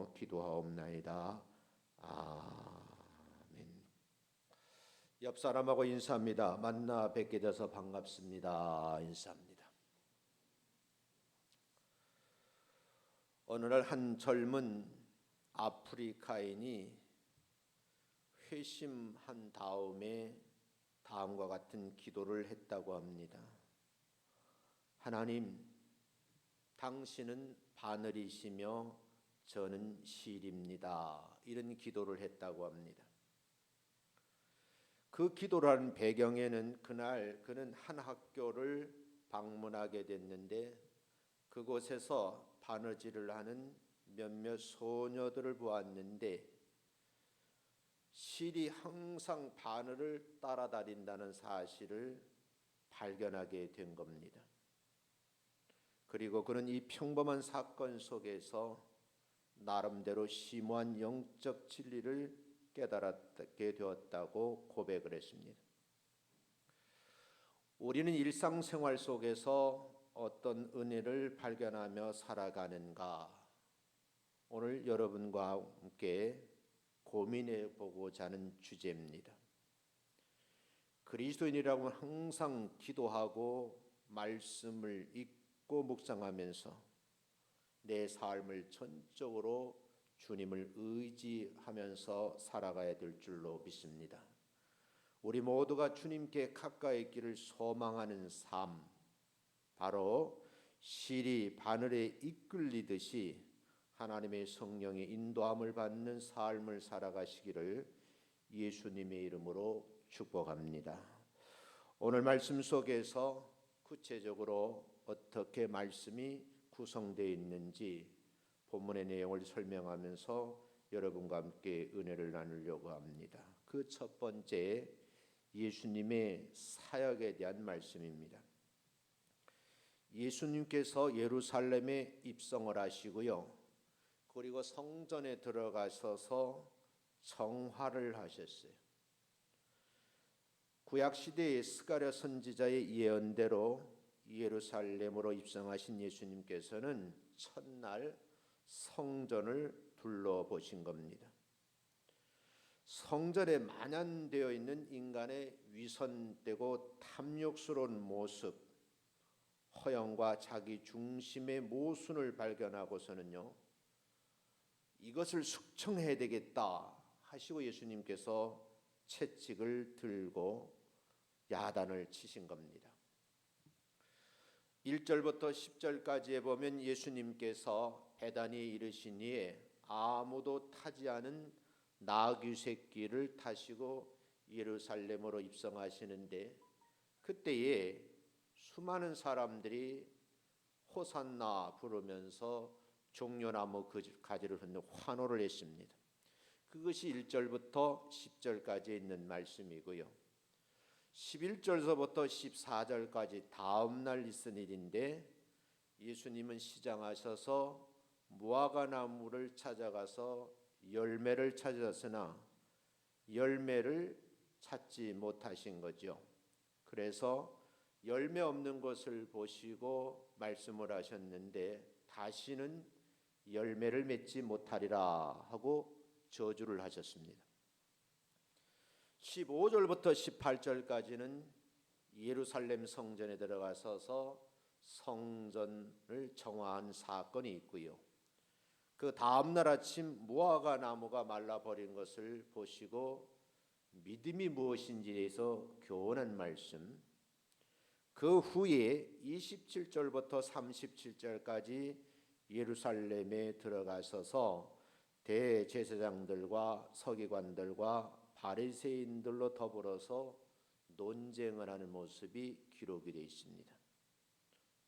믿으며 기도하옵나이다. 아멘. 옆 사람하고 인사합니다. 만나 뵙게 돼서 반갑습니다. 인사합니다. 어느 날 한 젊은 아프리카인이 회심한 다음에 다음과 같은 기도를 했다고 합니다. 하나님, 당신은 바늘이시며 저는 실입니다. 이런 기도를 했다고 합니다. 그 기도라는 배경에는 그날 그는 한 학교를 방문하게 됐는데 그곳에서 바느질을 하는 몇몇 소녀들을 보았는데 실이 항상 바늘을 따라다닌다는 사실을 발견하게 된 겁니다. 그리고 그는 이 평범한 사건 속에서 나름대로 심오한 영적 진리를 깨달았게 되었다고 고백을 했습니다. 우리는 일상생활 속에서 어떤 은혜를 발견하며 살아가는가? 오늘 여러분과 함께 고민해 보고자 하는 주제입니다. 그리스도인이라고 항상 기도하고 말씀을 읽고 묵상하면서 내 삶을 전적으로 주님을 의지하면서 살아가야 될 줄로 믿습니다. 우리 모두가 주님께 가까이 있기를 소망하는 삶, 바로 실이 바늘에 이끌리듯이 하나님의 성령의 인도함을 받는 삶을 살아가시기를 예수님의 이름으로 축복합니다. 오늘 말씀 속에서 구체적으로 어떻게 말씀이 구성되어 있는지 본문의 내용을 설명하면서 여러분과 함께 은혜를 나누려고 합니다. 그 첫 번째, 예수님의 사역에 대한 말씀입니다. 예수님께서 예루살렘에 입성을 하시고요. 그리고 성전에 들어가셔서 정화를 하셨어요. 구약시대의 스가랴 선지자의 예언대로 예루살렘으로 입성하신 예수님께서는 첫날 성전을 둘러보신 겁니다. 성전에 만연되어 있는 인간의 위선되고 탐욕스러운 모습, 허영과 자기 중심의 모순을 발견하고서는요, 이것을 숙청해야 되겠다 하시고 예수님께서 채찍을 들고 야단을 치신 겁니다. 1절부터 10절까지에 보면 예수님께서 베다니에 이르시니에 아무도 타지 않은 나귀 새끼를 타시고 예루살렘으로 입성하시는데 그때에 수많은 사람들이 호산나 부르면서 종려나무 가지를 흔든 환호를 했습니다. 그것이 1절부터 10절까지 있는 말씀이고요. 11절서부터 14절까지 다음 날 있은 일인데 예수님은 시장하셔서 무화과 나무를 찾아가서 열매를 찾았으나 열매를 찾지 못하신 거죠. 그래서 열매 없는 것을 보시고 말씀을 하셨는데 다시는 열매를 맺지 못하리라 하고 저주를 하셨습니다. 15절부터 18절까지는 예루살렘 성전에 들어가셔서 성전을 정화한 사건이 있고요. 그 다음 날 아침 무화과 나무가 말라버린 것을 보시고 믿음이 무엇인지에 대해서 교훈한 말씀, 그 후에 27절부터 37절까지 예루살렘에 들어가셔서 대제사장들과 서기관들과 바리새인들로 더불어서 논쟁을 하는 모습이 기록이 되어 있습니다.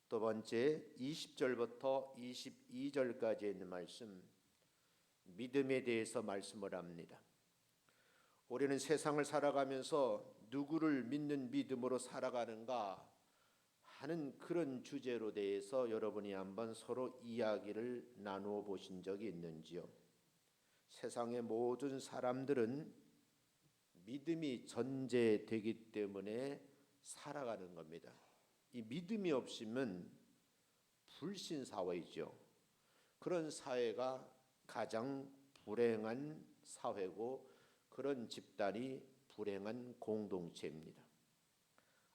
두 번째, 20절부터 22절까지 있는 말씀, 믿음에 대해서 말씀을 합니다. 우리는 세상을 살아가면서 누구를 믿는 믿음으로 살아가는가 하는 그런 주제로 대해서 여러분이 한번 서로 이야기를 나누어 보신 적이 있는지요? 세상의 모든 사람들은 믿음이 전제되기 때문에 살아가는 겁니다. 이 믿음이 없으면 불신사회이죠. 그런 사회가 가장 불행한 사회고 그런 집단이 불행한 공동체입니다.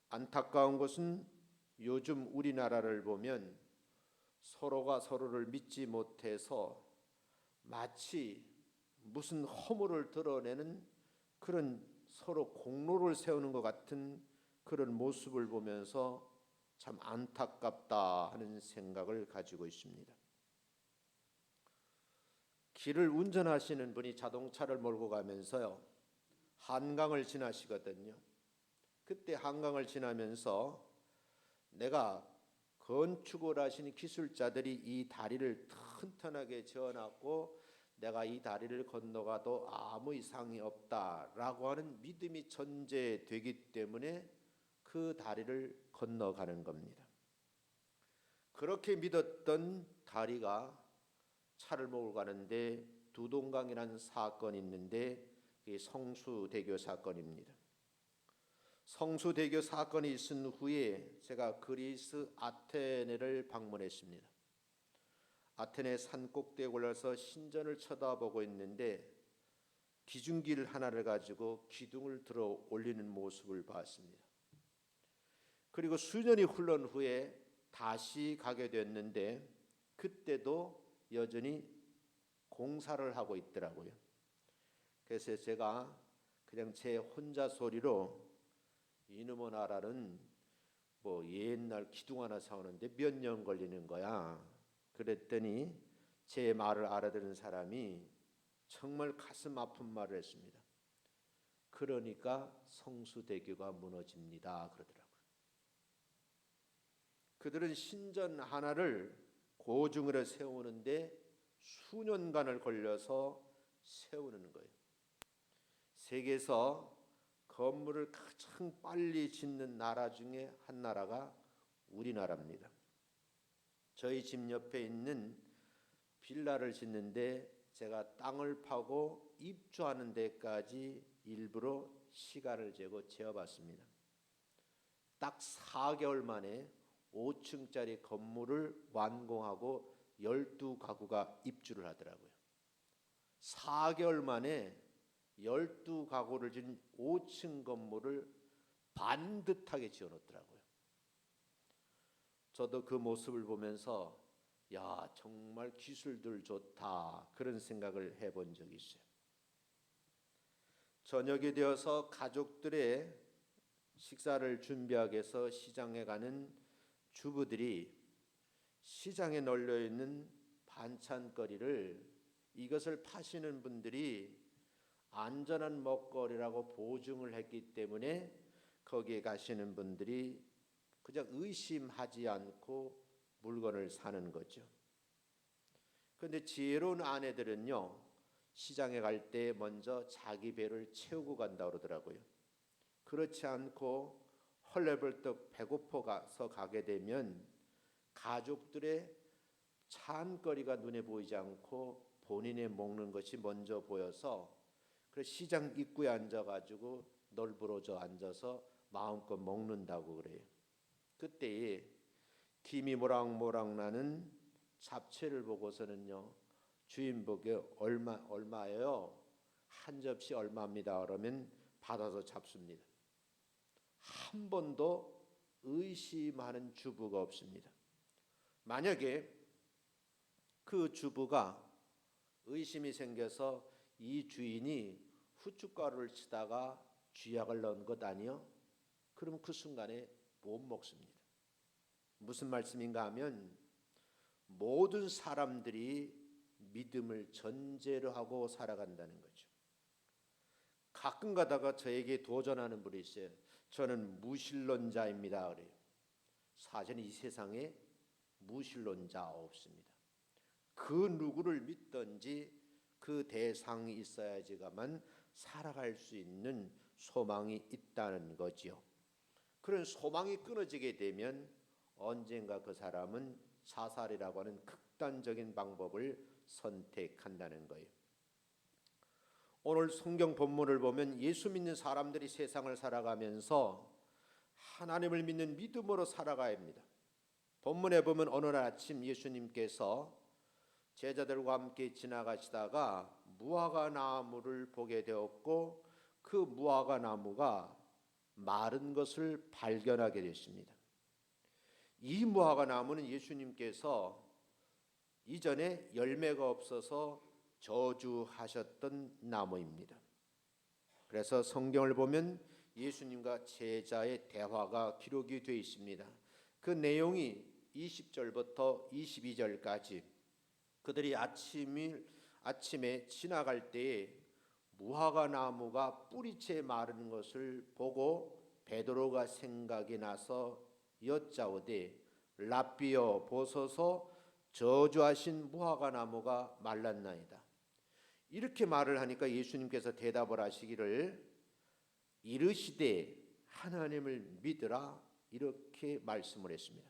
안타까운 것은 요즘 우리나라를 보면 서로가 서로를 믿지 못해서 마치 무슨 허물을 드러내는 그런 서로 공로를 세우는 것 같은 그런 모습을 보면서 참 안타깝다 하는 생각을 가지고 있습니다. 길을 운전하시는 분이 자동차를 몰고 가면서요, 한강을 지나시거든요. 그때 한강을 지나면서 내가 건축을 하신 기술자들이 이 다리를 튼튼하게 지어놨고 내가 이 다리를 건너가도 아무 이상이 없다라고 하는 믿음이 전제되기 때문에 그 다리를 건너가는 겁니다. 그렇게 믿었던 다리가 차를 몰고 가는데 두동강이라는 사건이 있는데 그게 성수대교 사건입니다. 성수대교 사건이 있은 후에 제가 그리스 아테네를 방문했습니다. 아테네 산 꼭대기에 올라서 신전을 쳐다보고 있는데 기중길 하나를 가지고 기둥을 들어 올리는 모습을 봤습니다. 그리고 수년이 흘른 후에 다시 가게 됐는데 그때도 여전히 공사를 하고 있더라고요. 그래서 제가 그냥 제 혼자 소리로 이놈의 나라는 뭐 옛날 기둥 하나 세우는데 몇 년 걸리는 거야. 그랬더니 제 말을 알아듣는 사람이 정말 가슴 아픈 말을 했습니다. 그러니까 성수대교가 무너집니다. 그러더라고요. 그들은 신전 하나를 고증으로 세우는데 수년간을 걸려서 세우는 거예요. 세계에서 건물을 가장 빨리 짓는 나라 중에 한 나라가 우리나라입니다. 저희 집 옆에 있는 빌라를 짓는데 제가 땅을 파고 입주하는 데까지 일부러 시간을 재고 재어봤습니다. 딱 4개월 만에 5층짜리 건물을 완공하고 12가구가 입주를 하더라고요. 4개월 만에 12가구를 진 5층 건물을 반듯하게 지어놓더라고요. 저도 그 모습을 보면서 야, 정말 기술들 좋다 그런 생각을 해본 적이 있어요. 저녁이 되어서 가족들의 식사를 준비하기 위해서 시장에 가는 주부들이 시장에 널려있는 반찬거리를 이것을 파시는 분들이 안전한 먹거리라고 보증을 했기 때문에 거기에 가시는 분들이 그냥 의심하지 않고 물건을 사는 거죠. 그런데 지혜로운 아내들은요, 시장에 갈 때 먼저 자기 배를 채우고 간다 그러더라고요. 그렇지 않고 헐레벌떡 배고파서 가게 되면 가족들의 찬거리가 눈에 보이지 않고 본인의 먹는 것이 먼저 보여서 그래서 시장 입구에 앉아가지고 널브러져 앉아서 마음껏 먹는다고 그래요. 그때에 김이 모락모락 나는 잡채를 보고서는요, 주인 보게 얼마예요? 한 접시 얼마입니다. 그러면 받아서 잡습니다. 한 번도 의심하는 주부가 없습니다. 만약에 그 주부가 의심이 생겨서 이 주인이 후춧가루를 치다가 쥐약을 넣은 것 아니요? 그럼 그 순간에 못 먹습니다. 무슨 말씀인가 하면 모든 사람들이 믿음을 전제로 하고 살아간다는 거죠. 가끔 가다가 저에게 도전하는 분이 있어요. 저는 무신론자입니다. 그래요. 사실 이 세상에 무신론자 없습니다. 그 누구를 믿든지 그 대상이 있어야지만 살아갈 수 있는 소망이 있다는 거지요. 그런 소망이 끊어지게 되면 언젠가 그 사람은 자살이라고 하는 극단적인 방법을 선택한다는 거예요. 오늘 성경 본문을 보면 예수 믿는 사람들이 세상을 살아가면서 하나님을 믿는 믿음으로 살아가야 합니다. 본문에 보면 어느 날 아침 예수님께서 제자들과 함께 지나가시다가 무화과 나무를 보게 되었고 그 무화과 나무가 마른 것을 발견하게 됐습니다. 이 무화과 나무는 예수님께서 이전에 열매가 없어서 저주하셨던 나무입니다. 그래서 성경을 보면 예수님과 제자의 대화가 기록이 되어 있습니다. 그 내용이 20절부터 22절까지 그들이 아침에 지나갈 때에 무화과 나무가 뿌리채 마른 것을 보고 베드로가 생각이 나서 여짜오되 랍비여 보소서 저주하신 무화과 나무가 말랐나이다. 이렇게 말을 하니까 예수님께서 대답을 하시기를 이르시되 하나님을 믿으라 이렇게 말씀을 했습니다.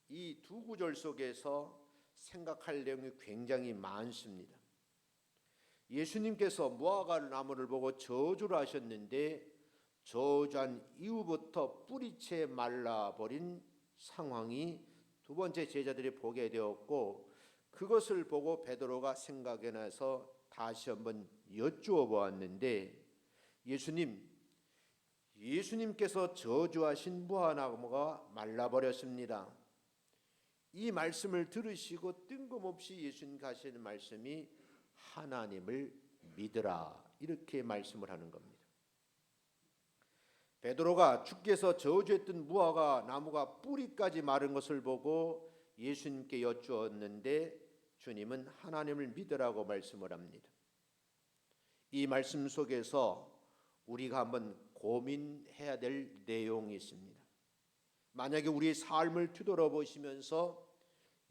이 두 구절 속에서 생각할 내용이 굉장히 많습니다. 예수님께서 무화과 나무를 보고 저주를 하셨는데 저주한 이후부터 뿌리채 말라버린 상황이 두 번째 제자들이 보게 되었고 그것을 보고 베드로가 생각이 나서 다시 한번 여쭈어 보았는데 예수님께서 저주하신 무화과나무가 말라버렸습니다. 이 말씀을 들으시고 뜬금없이 예수님 하시는 말씀이 하나님을 믿으라 이렇게 말씀을 하는 겁니다. 베드로가 주께서 저주했던 무화과 나무가 뿌리까지 마른 것을 보고 예수님께 여쭈었는데 주님은 하나님을 믿으라고 말씀을 합니다. 이 말씀 속에서 우리가 한번 고민해야 될 내용이 있습니다. 만약에 우리의 삶을 뒤돌아보시면서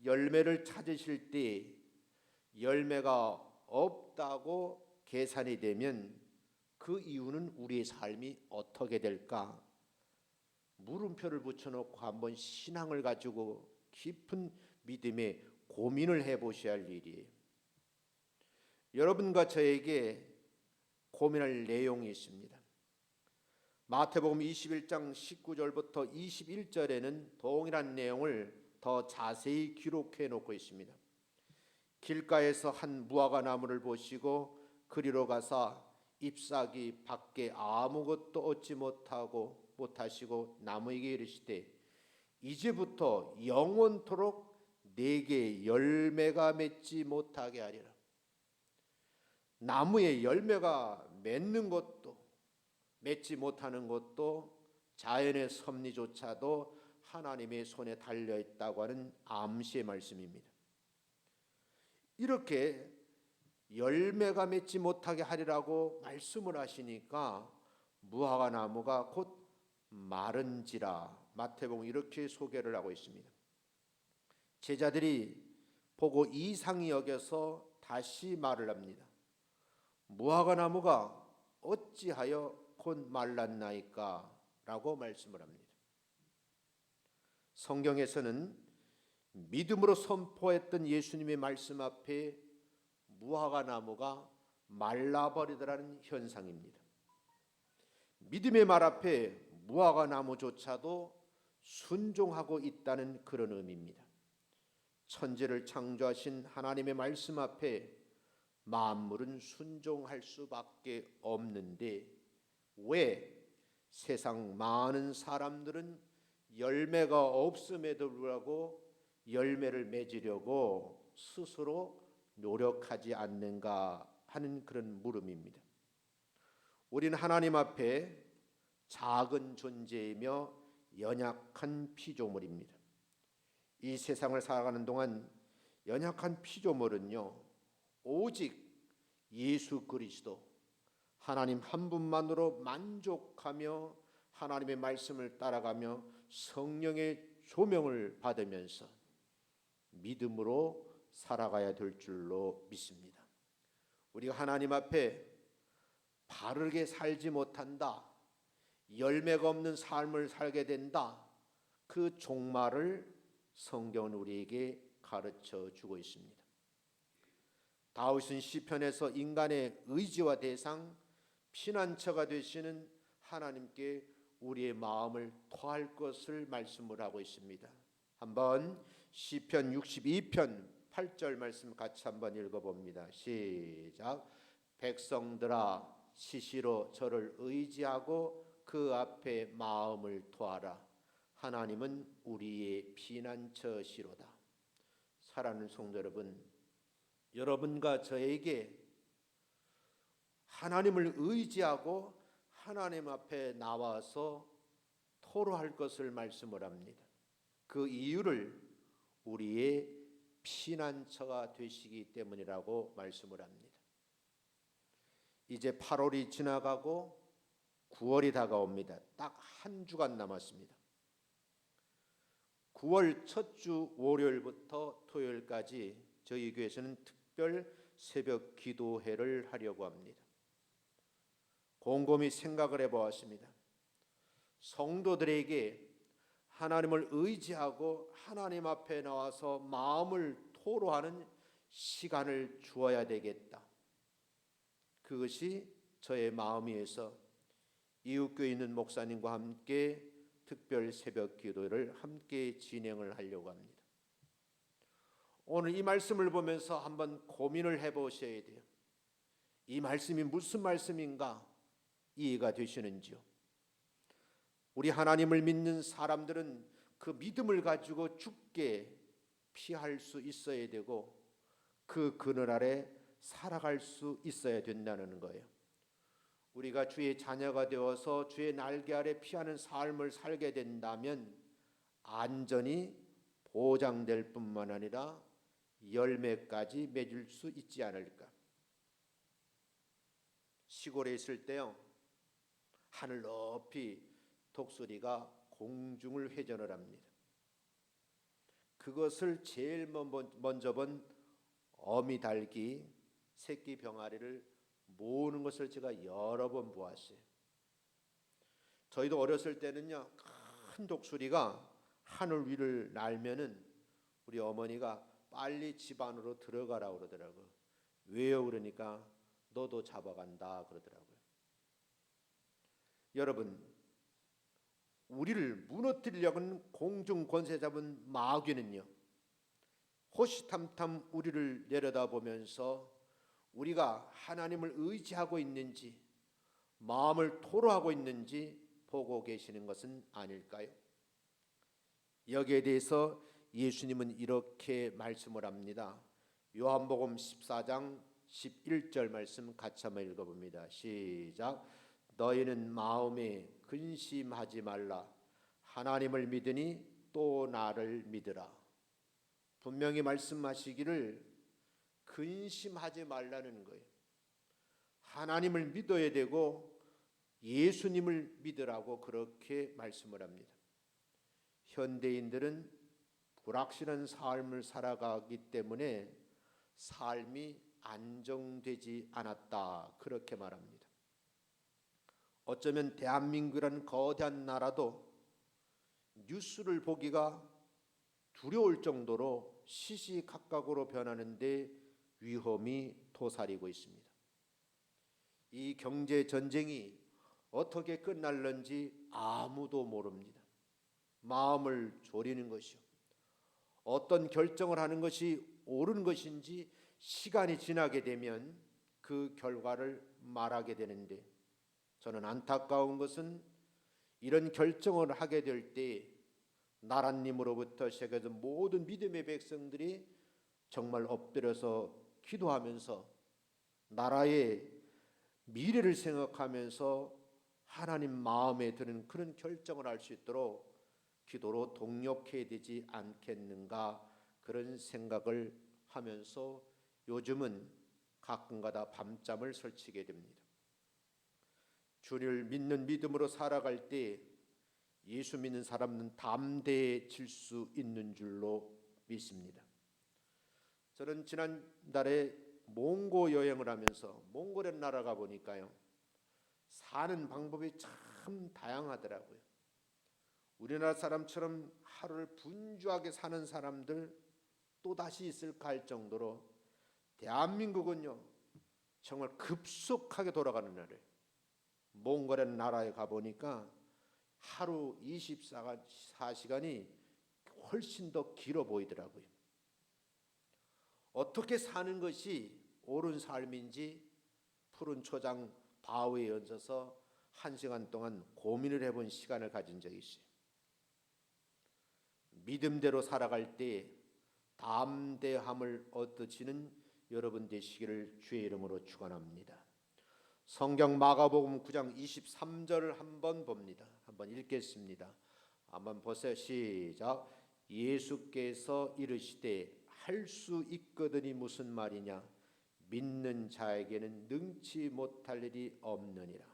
열매를 찾으실 때 열매가 없다고 계산이 되면 그 이유는 우리의 삶이 어떻게 될까? 물음표를 붙여놓고 한번 신앙을 가지고 깊은 믿음에 고민을 해보셔야 할 일이에요. 여러분과 저에게 고민할 내용이 있습니다. 마태복음 21장 19절부터 21절에는 동일한 내용을 더 자세히 기록해 놓고 있습니다. 길가에서 한 무화과 나무를 보시고 그리로 가사 잎사귀 밖에 아무것도 얻지 못하시고 나무에게 이르시되 이제부터 영원토록 내게 열매가 맺지 못하게 하리라. 나무에 열매가 맺는 것도 맺지 못하는 것도 자연의 섭리조차도 하나님의 손에 달려 있다고 하는 암시의 말씀입니다. 이렇게 열매가 맺지 못하게 하리라고 말씀을 하시니까 무화과 나무가 곧 마른지라 마태복음 이렇게 소개를 하고 있습니다. 제자들이 보고 이상히 여겨서 다시 말을 합니다. 무화과 나무가 어찌하여 곧 말랐나이까? 라고 말씀을 합니다. 성경에서는 믿음으로 선포했던 예수님의 말씀 앞에 무화과 나무가 말라버리더라는 현상입니다. 믿음의 말 앞에 무화과 나무조차도 순종하고 있다는 그런 의미입니다. 천지를 창조하신 하나님의 말씀 앞에 만물은 순종할 수밖에 없는데 왜 세상 많은 사람들은 열매가 없음에도 불구하고 열매를 맺으려고 스스로 노력하지 않는가 하는 그런 물음입니다. 우리는 하나님 앞에 작은 존재이며 연약한 피조물입니다. 이 세상을 살아가는 동안 연약한 피조물은요 오직 예수 그리스도 하나님 한 분만으로 만족하며 하나님의 말씀을 따라가며 성령의 조명을 받으면서 믿음으로 살아가야 될 줄로 믿습니다. 우리가 하나님 앞에 바르게 살지 못한다, 열매가 없는 삶을 살게 된다, 그 종말을 성경은 우리에게 가르쳐 주고 있습니다. 다윗은 시편에서 인간의 의지와 대상, 피난처가 되시는 하나님께 우리의 마음을 토할 것을 말씀을 하고 있습니다. 한번 시편 62편 8절 말씀 같이 한번 읽어봅니다. 시작. 백성들아 시시로 저를 의지하고 그 앞에 마음을 토하라. 하나님은 우리의 피난처시로다. 사랑하는 성도 여러분, 여러분과 저에게 하나님을 의지하고 하나님 앞에 나와서 토로할 것을 말씀을 합니다. 그 이유를 우리의 피난처가 되시기 때문이라고 말씀을 합니다. 이제 8월이 지나가고 9월이 다가옵니다. 딱 한 주간 남았습니다. 9월 첫 주 월요일부터 토요일까지 저희 교회에서는 특별 새벽 기도회를 하려고 합니다. 곰곰이 생각을 해보았습니다. 성도들에게 하나님을 의지하고 하나님 앞에 나와서 마음을 토로하는 시간을 주어야 되겠다. 그것이 저의 마음이어서 이웃교회 있는 목사님과 함께 특별 새벽 기도를 함께 진행을 하려고 합니다. 오늘 이 말씀을 보면서 한번 고민을 해보셔야 돼요. 이 말씀이 무슨 말씀인가 이해가 되시는지요? 우리 하나님을 믿는 사람들은 그 믿음을 가지고 죽게 피할 수 있어야 되고 그 그늘 아래 살아갈 수 있어야 된다는 거예요. 우리가 주의 자녀가 되어서 주의 날개 아래 피하는 삶을 살게 된다면 안전이 보장될 뿐만 아니라 열매까지 맺을 수 있지 않을까. 시골에 있을 때요, 하늘 높이 독수리가 공중을 회전을 합니다. 그것을 제일 먼저 본 어미달기 새끼 병아리를 모으는 것을 제가 여러 번 보았어요. 저희도 어렸을 때는요, 큰 독수리가 하늘 위를 날면은 우리 어머니가 빨리 집 안으로 들어가라 그러더라고요. 왜요? 그러니까 너도 잡아간다 그러더라고요. 여러분, 우리를 무너뜨리려고 하는 공중 권세 잡은 마귀는요, 호시탐탐 우리를 내려다보면서 우리가 하나님을 의지하고 있는지 마음을 토로하고 있는지 보고 계시는 것은 아닐까요? 여기에 대해서 예수님은 이렇게 말씀을 합니다. 요한복음 14장 11절 말씀 같이 한번 읽어봅니다. 시작. 너희는 마음에 근심하지 말라. 하나님을 믿으니 또 나를 믿으라. 분명히 말씀하시기를 근심하지 말라는 거예요. 하나님을 믿어야 되고 예수님을 믿으라고 그렇게 말씀을 합니다. 현대인들은 불확실한 삶을 살아가기 때문에 삶이 안정되지 않았다 그렇게 말합니다. 어쩌면 대한민국이라는 거대한 나라도 뉴스를 보기가 두려울 정도로 시시각각으로 변하는데 위험이 도사리고 있습니다. 이 경제 전쟁이 어떻게 끝날는지 아무도 모릅니다. 마음을 졸이는 것이요, 어떤 결정을 하는 것이 옳은 것인지 시간이 지나게 되면 그 결과를 말하게 되는데, 저는 안타까운 것은 이런 결정을 하게 될 때 나라님으로부터 시작해서 모든 믿음의 백성들이 정말 엎드려서 기도하면서 나라의 미래를 생각하면서 하나님 마음에 드는 그런 결정을 할 수 있도록 기도로 동력해야 되지 않겠는가, 그런 생각을 하면서 요즘은 가끔가다 밤잠을 설치게 됩니다. 주를 믿는 믿음으로 살아갈 때 예수 믿는 사람은 담대해질 수 있는 줄로 믿습니다. 저는 지난달에 몽고 여행을 하면서 몽골의 나라가 보니까요, 사는 방법이 참 다양하더라고요. 우리나라 사람처럼 하루를 분주하게 사는 사람들 또다시 있을까 할 정도로 대한민국은요 정말 급속하게 돌아가는 나라예요. 몽골의 나라에 가보니까 하루 24시간이 훨씬 더 길어 보이더라고요. 어떻게 사는 것이 옳은 삶인지 푸른 초장 바위에 얹어서 1시간 동안 고민을 해본 시간을 가진 적이 있어요. 믿음대로 살아갈 때 담대함을 얻으시는 여러분 되시기를 주의 이름으로 축원합니다. 성경 마가복음 9장 23절을 한번 봅니다. 한번 읽겠습니다. 한번 보세요. 시작. 예수께서 이르시되 할 수 있거든이 무슨 말이냐? 믿는 자에게는 능치 못할 일이 없느니라.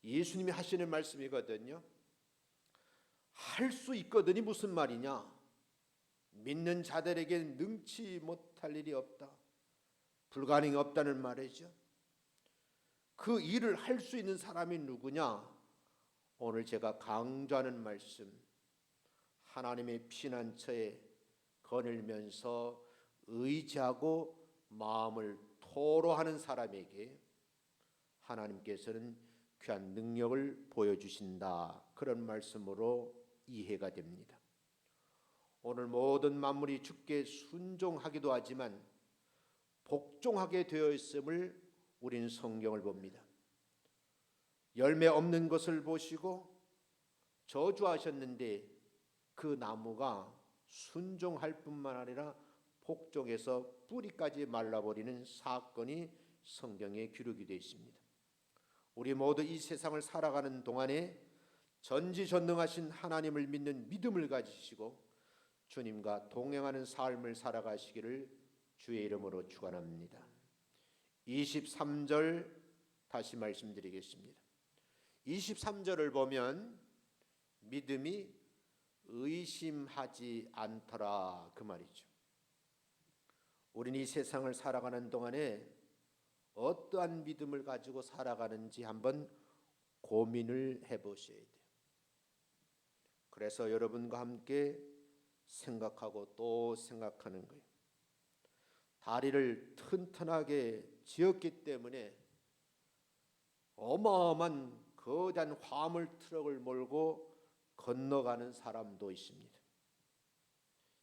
예수님이 하시는 말씀이거든요. 할 수 있거든이 무슨 말이냐? 믿는 자들에게는 능치 못할 일이 없다. 불가능이 없다는 말이죠. 그 일을 할 수 있는 사람이 누구냐? 오늘 제가 강조하는 말씀, 하나님의 피난처에 거닐면서 의지하고 마음을 토로하는 사람에게 하나님께서는 귀한 능력을 보여주신다. 그런 말씀으로 이해가 됩니다. 오늘 모든 만물이 주께 순종하기도 하지만 복종하게 되어 있음을 우리는 성경을 봅니다. 열매 없는 것을 보시고 저주하셨는데 그 나무가 순종할 뿐만 아니라 복종해서 뿌리까지 말라버리는 사건이 성경에 기록이 되어 있습니다. 우리 모두 이 세상을 살아가는 동안에 전지전능하신 하나님을 믿는 믿음을 가지시고 주님과 동행하는 삶을 살아가시기를 주의 이름으로 축원합니다. 23절 다시 말씀드리겠습니다. 23절을 보면 믿음이 의심하지 않더라 그 말이죠. 우리는 이 세상을 살아가는 동안에 어떠한 믿음을 가지고 살아가는지 한번 고민을 해보셔야 돼요. 그래서 여러분과 함께 생각하고 또 생각하는 거예요. 다리를 튼튼하게 지었기 때문에 어마어마한 거대한 화물 트럭을 몰고 건너가는 사람도 있습니다.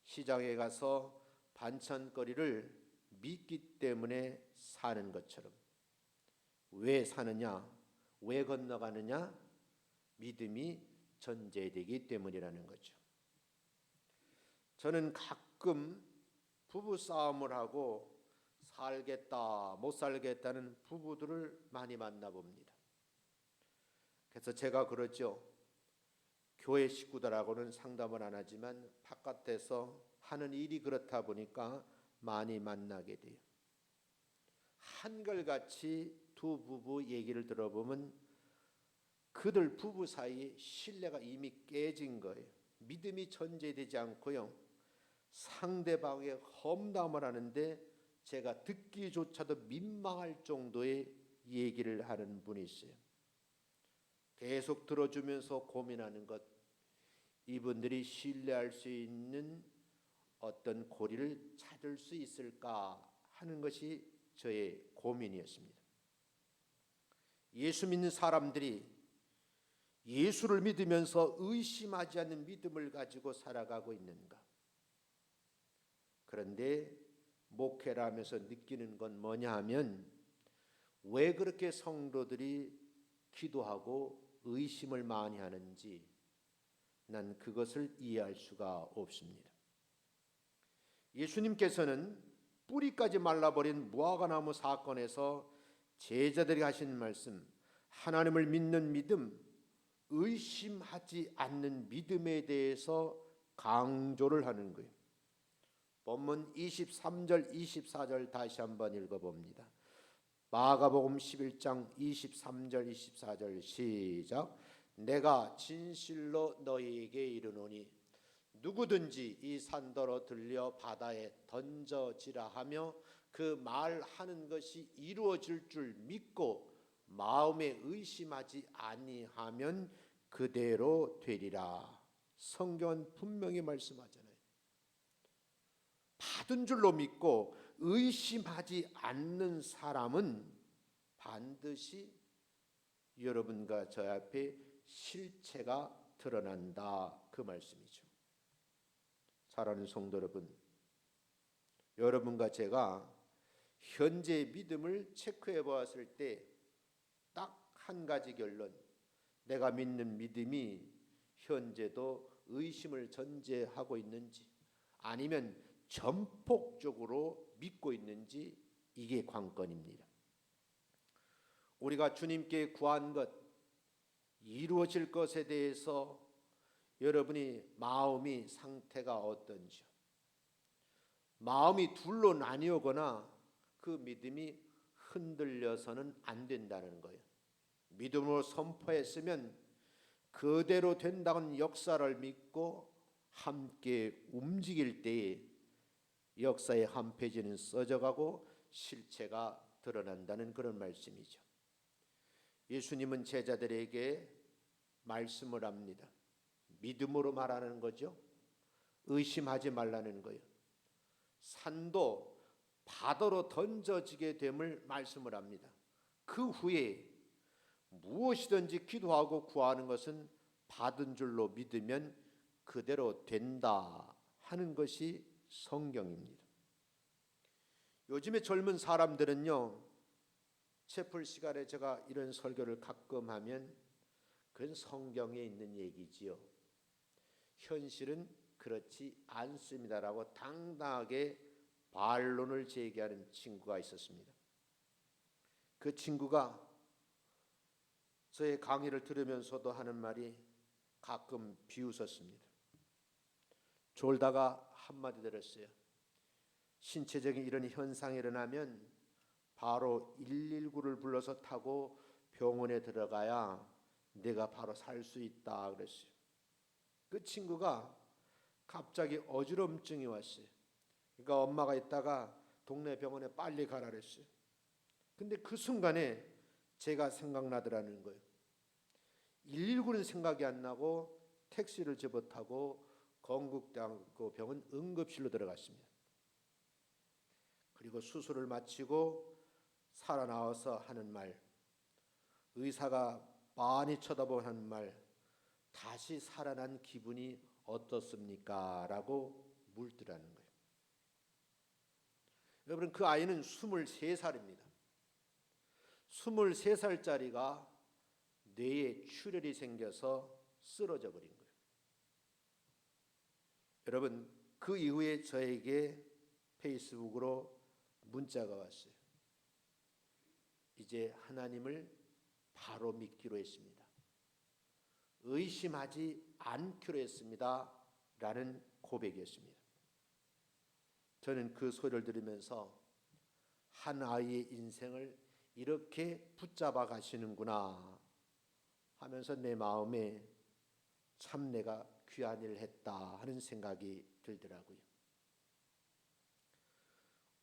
시장에 가서 반찬거리를 믿기 때문에 사는 것처럼 왜 사느냐? 왜 건너가느냐? 믿음이 전제되기 때문이라는 거죠. 저는 가끔 부부 싸움을 하고 살겠다 못 살겠다는 부부들을 많이 만나봅니다. 그래서 제가 그러죠. 교회 식구들하고는 상담을 안 하지만 바깥에서 하는 일이 그렇다 보니까 많이 만나게 돼요. 한결같이 두 부부 얘기를 들어보면 그들 부부 사이에 신뢰가 이미 깨진 거예요. 믿음이 전제되지 않고요. 상대방의 험담을 하는데 제가 듣기조차도 민망할 정도의 얘기를 하는 분이 있어요. 계속 들어주면서 고민하는 것, 이분들이 신뢰할 수 있는 어떤 고리를 찾을 수 있을까 하는 것이 저의 고민이었습니다. 예수 믿는 사람들이 예수를 믿으면서 의심하지 않는 믿음을 가지고 살아가고 있는가? 그런데 목회를 하면서 느끼는 건 뭐냐 하면 왜 그렇게 성도들이 기도하고 의심을 많이 하는지 난 그것을 이해할 수가 없습니다. 예수님께서는 뿌리까지 말라버린 무화과나무 사건에서 제자들이 하신 말씀, 하나님을 믿는 믿음, 의심하지 않는 믿음에 대해서 강조를 하는 거예요. 본문 23절 24절 다시 한번 읽어봅니다. 마가복음 11장 23절 24절 시작. 내가 진실로 너희에게 이르노니 누구든지 이 산더러 들려 바다에 던져지라 하며 그 말하는 것이 이루어질 줄 믿고 마음에 의심하지 아니하면 그대로 되리라. 성경은 분명히 말씀하잖아요. 받은 줄로 믿고 의심하지 않는 사람은 반드시 여러분과 저 앞에 실체가 드러난다 그 말씀이죠. 사랑하는 성도 여러분, 여러분과 제가 현재 믿음을 체크해 보았을 때 딱 한 가지 결론, 내가 믿는 믿음이 현재도 의심을 전제하고 있는지 아니면 전폭적으로 믿고 있는지, 이게 관건입니다. 우리가 주님께 구한 것, 이루어질 것에 대해서 여러분이 마음이 상태가 어떤지요? 마음이 둘로 나뉘거나 그 믿음이 흔들려서는 안 된다는 거예요. 믿음으로 선포했으면 그대로 된다는 역사를 믿고 함께 움직일 때에 역사의 한 페이지는 써져가고 실체가 드러난다는 그런 말씀이죠. 예수님은 제자들에게 말씀을 합니다. 믿음으로 말하는 거죠. 의심하지 말라는 거예요. 산도 바다로 던져지게 됨을 말씀을 합니다. 그 후에 무엇이든지 기도하고 구하는 것은 받은 줄로 믿으면 그대로 된다 하는 것이 성경입니다. 요즘에 젊은 사람들은요, 채플 시간에 제가 이런 설교를 가끔 하면 그건 성경에 있는 얘기지요, 현실은 그렇지 않습니다라고 당당하게 반론을 제기하는 친구가 있었습니다. 그 친구가 저의 강의를 들으면서도 하는 말이 가끔 비웃었습니다. 졸다가 한마디 들었어요. 신체적인 이런 현상이 일어나면 바로 119를 불러서 타고 병원에 들어가야 내가 바로 살 수 있다 그랬어요. 그 친구가 갑자기 어지럼증이 왔어요. 그러니까 엄마가 있다가 동네 병원에 빨리 가라 그랬어요. 근데 그 순간에 제가 생각나더라는 거예요. 119는 생각이 안 나고 택시를 집어타고 건국대학교 병원 응급실로 들어갔습니다. 그리고 수술을 마치고 살아나와서 하는 말, 의사가 많이 쳐다보고 하는 말, 다시 살아난 기분이 어떻습니까? 라고 물더라는 거예요. 여러분, 그 아이는 23살입니다. 23살짜리가 뇌에 출혈이 생겨서 쓰러져 버린 거예요. 여러분, 그 이후에 저에게 페이스북으로 문자가 왔어요. 이제 하나님을 바로 믿기로 했습니다. 의심하지 않기로 했습니다. 라는 고백이었습니다. 저는 그 소리를 들으면서 한 아이의 인생을 이렇게 붙잡아 가시는구나 하면서 내 마음에 참 내가 귀한 일을 했다 하는 생각이 들더라고요.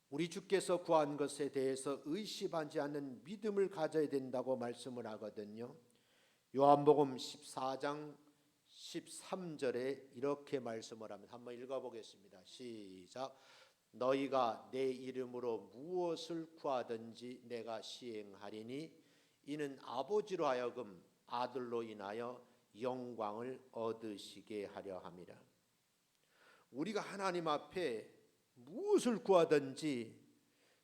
우리 주께서 구한 것에 대해서 의심하지 않는 믿음을 가져야 된다고 말씀을 하거든요. 요한복음 14장 13절에 이렇게 말씀을 합니다. 한번 읽어보겠습니다. 시작. 너희가 내 이름으로 무엇을 구하든지 내가 시행하리니 이는 아버지로 하여금 아들로 인하여 영광을 얻으시게 하려 함이라. 우리가 하나님 앞에 무엇을 구하든지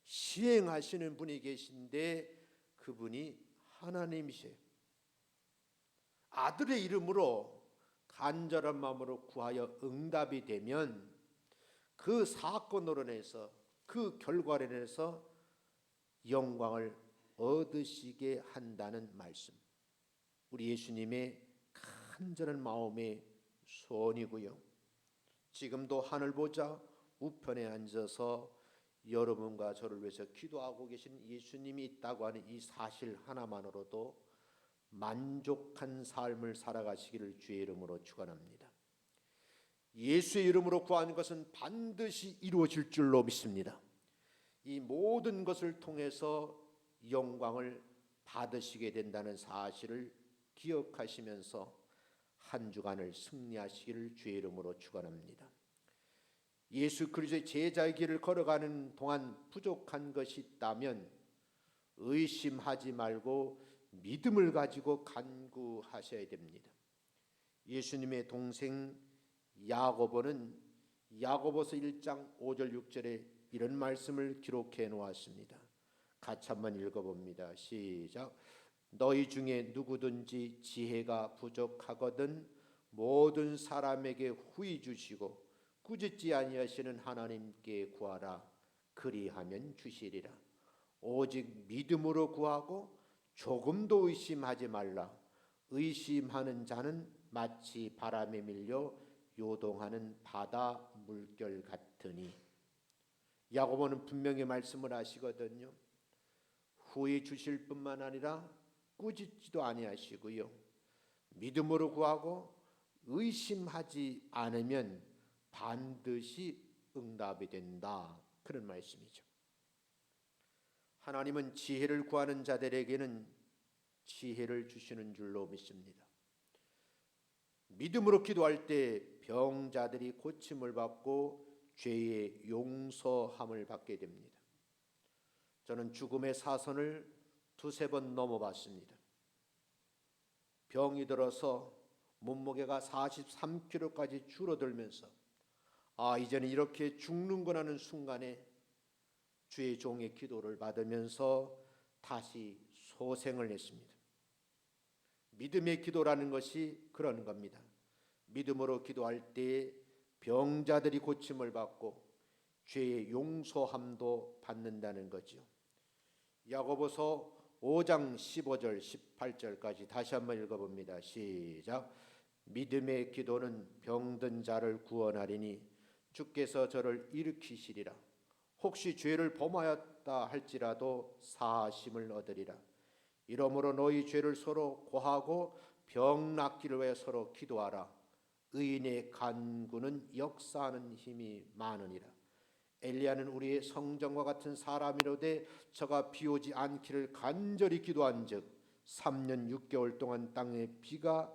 시행하시는 분이 계신데 그분이 하나님이세요. 아들의 이름으로 간절한 마음으로 구하여 응답이 되면 그 사건으로 인해서 그 결과로 인해서 영광을 얻으시게 한다는 말씀, 우리 예수님의 간절한 마음의 소원이고요. 지금도 하늘 보자 우편에 앉아서 여러분과 저를 위해서 기도하고 계신 예수님이 있다고 하는 이 사실 하나만으로도 만족한 삶을 살아가시기를 주의 이름으로 축원합니다. 예수의 이름으로 구하는 것은 반드시 이루어질 줄로 믿습니다. 이 모든 것을 통해서 영광을 받으시게 된다는 사실을 기억하시면서 한 주간을 승리하시기를 주의 이름으로 축원합니다. 예수 그리스도의 제자의 길을 걸어가는 동안 부족한 것이 있다면 의심하지 말고 믿음을 가지고 간구하셔야 됩니다. 예수님의 동생 야고보는 야고보서 1장 5절 6절에 이런 말씀을 기록해 놓았습니다. 같이 한번 읽어봅니다. 시작. 너희 중에 누구든지 지혜가 부족하거든 모든 사람에게 후히 주시고 꾸짖지 아니하시는 하나님께 구하라. 그리하면 주시리라. 오직 믿음으로 구하고 조금도 의심하지 말라. 의심하는 자는 마치 바람에 밀려 요동하는 바다 물결 같으니. 야고보는 분명히 말씀을 하시거든요. 후히 주실 뿐만 아니라 꾸짖지도 아니하시고요. 믿음으로 구하고 의심하지 않으면 반드시 응답이 된다. 그런 말씀이죠. 하나님은 지혜를 구하는 자들에게는 지혜를 주시는 줄로 믿습니다. 믿음으로 기도할 때 병자들이 고침을 받고 죄의 용서함을 받게 됩니다. 저는 죽음의 사선을 두세 번 넘어봤습니다. 병이 들어서 몸무게가 43kg까지 줄어들면서 이제는 이렇게 죽는구나 하는 순간에 주의 종의 기도를 받으면서 다시 소생을 했습니다. 믿음의 기도라는 것이 그런 겁니다. 믿음으로 기도할 때 병자들이 고침을 받고 죄의 용서함도 받는다는 거죠. 야고보서 5장 15절 18절까지 다시 한번 읽어봅니다. 시작. 믿음의 기도는 병든 자를 구원하리니 주께서 저를 일으키시리라. 혹시 죄를 범하였다 할지라도 사하심을 얻으리라. 이러므로 너희 죄를 서로 고하고 병 낫기를 위해 서로 기도하라. 의인의 간구는 역사하는 힘이 많으니라. 엘리야는 우리의 성전과 같은 사람이로되 저가 비오지 않기를 간절히 기도한즉 3년 6개월 동안 땅에 비가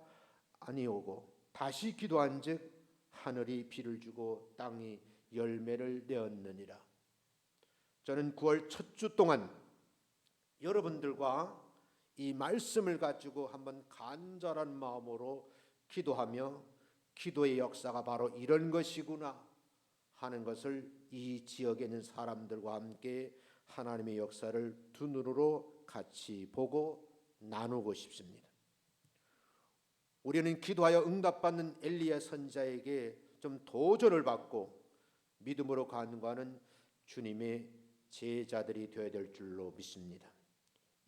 아니오고 다시 기도한즉 하늘이 비를 주고 땅이 열매를 내었느니라. 저는 9월 첫 주 동안 여러분들과 이 말씀을 가지고 한번 간절한 마음으로 기도하며 기도의 역사가 바로 이런 것이구나 하는 것을 이 지역에 있는 사람들과 함께 하나님의 역사를 두 눈으로 같이 보고 나누고 싶습니다. 우리는 기도하여 응답받는 엘리야 선지자에게 좀 도전을 받고 믿음으로 간구하는 주님의 제자들이 되어야 될 줄로 믿습니다.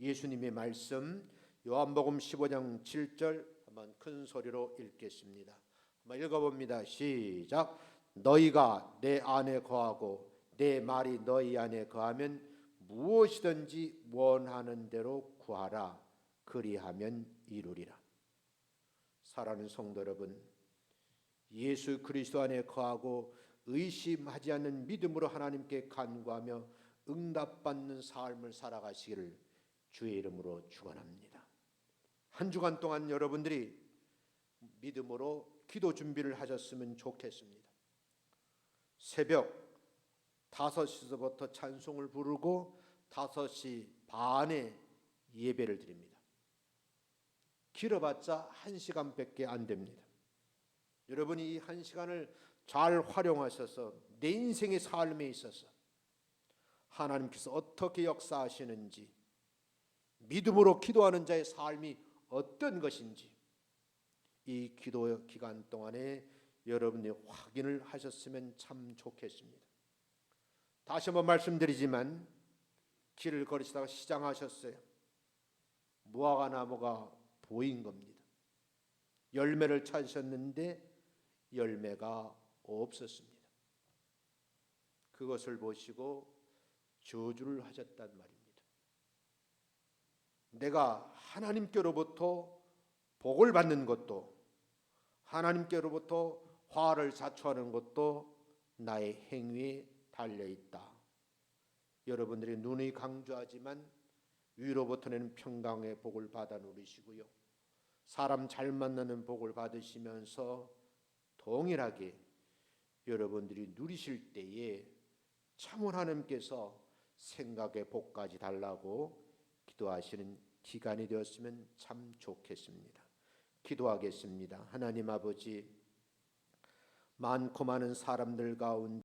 예수님의 말씀 요한복음 15장 7절 한번 큰 소리로 읽겠습니다. 한번 읽어봅니다. 시작. 너희가 내 안에 거하고 내 말이 너희 안에 거하면 무엇이든지 원하는 대로 구하라. 그리하면 이루리라. 사랑하는 성도 여러분, 예수 그리스도 안에 거하고 의심하지 않는 믿음으로 하나님께 간구하며 응답받는 삶을 살아가시기를 주의 이름으로 축원합니다. 한 주간 동안 여러분들이 믿음으로 기도 준비를 하셨으면 좋겠습니다. 새벽 5시서부터 찬송을 부르고 5시 반에 예배를 드립니다. 길어봤자 1시간밖에 안 됩니다. 여러분이 이 1시간을 잘 활용하셔서 내 인생의 삶에 있어서 하나님께서 어떻게 역사하시는지, 믿음으로 기도하는 자의 삶이 어떤 것인지 이 기도 기간 동안에 여러분이 확인을 하셨으면 참 좋겠습니다. 다시 한번 말씀드리지만 길을 걸으시다가 시장하셨어요. 무화과 나무가 보인 겁니다. 열매를 찾으셨는데 열매가 없었습니다. 그것을 보시고 저주를 하셨단 말입니다. 내가 하나님께로부터 복을 받는 것도 하나님께로부터 화를 자초하는 것도 나의 행위에 달려있다. 여러분들이 눈이 강조하지만 위로부터는 평강의 복을 받아 누리시고요. 사람 잘 만나는 복을 받으시면서 동일하게 여러분들이 누리실 때에 참으로 하나님께서 생각의 복까지 달라고 기도하시는 기간이 되었으면 참 좋겠습니다. 기도하겠습니다. 하나님 아버지, 많고 많은 사람들 가운데